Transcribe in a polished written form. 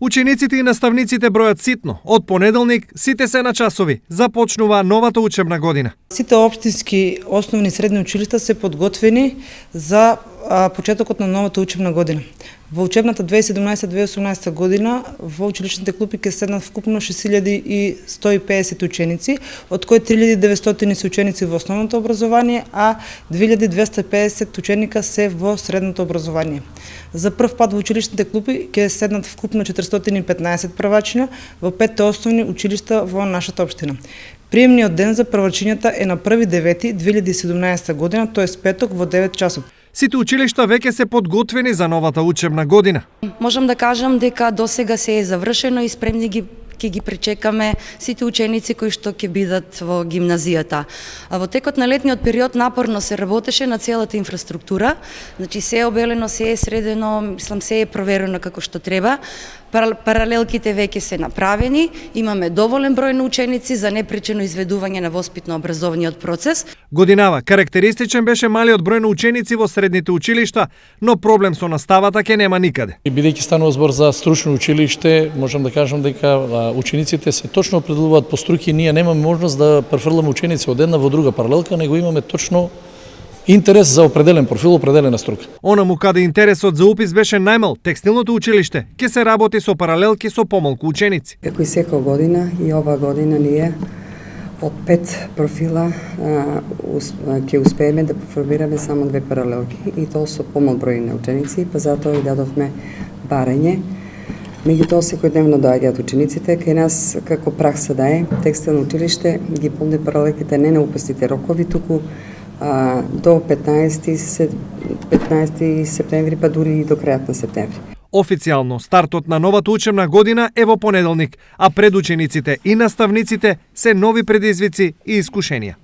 Учениците и наставниците бројат ситно. Од понеделник сите се на часови. Започнува новата учебна година. Сите општински основни и средни училишта се подготвени за почетокот на новата учебна година. Во учебната 2017-2018 година во училишните клупи ќе седнат вкупно 6150 ученици, од кои 3900 се ученици во основното образование, а 2250 ученика се во средното образование. За прв пат во училишните клупи ќе седнат вкупно 415 првачиња во 5 основни училишта во нашата општина. Приемниот ден за првачињата е на 1.9.2017 година, тоест петок во 9 часот. Сите училишта веќе се подготвени за новата учебна година. Можам да кажам дека досега се е завршено и спремни ќе ги пречекаме сите ученици кои што ќе бидат во гимназијата. А во текот на летниот период напорно се работеше на целата инфраструктура, значи се е обелено, се е средено, мислам се е проверено како што треба. Паралелките веќе се направени, имаме доволен број на ученици за непречено изведување на воспитно-образовниот процес. Годинава карактеристичен беше малиот број на ученици во средните училишта, но проблем со наставата ќе нема никаде. Бидејќи станува збор за стручно училиште, можам да кажам дека учениците се точно определуваат по струки, ние немаме можност да префрламе ученици од една во друга паралелка, него имаме точно интерес за определен профил, определена струка. Онаму каде интересот за упис беше најмал, текстилното училиште, ќе се работи со паралелки со помалку ученици. Како и секоја година, и ова година ние од 5 профила ќе успееме да формираме само 2 паралелки, и тоа со помал број на ученици, па затоа и дадовме барање. Меѓутоа секојдневно доаѓаат учениците, кај нас како пракса да е, текстилно училиште ги полни паралелките не на уписните рокови, туку до 15 септември, па дури и до крајот на септември. Официјално стартот на новата учебна година е во понеделник, а пред учениците и наставниците се нови предизвици и искушенија.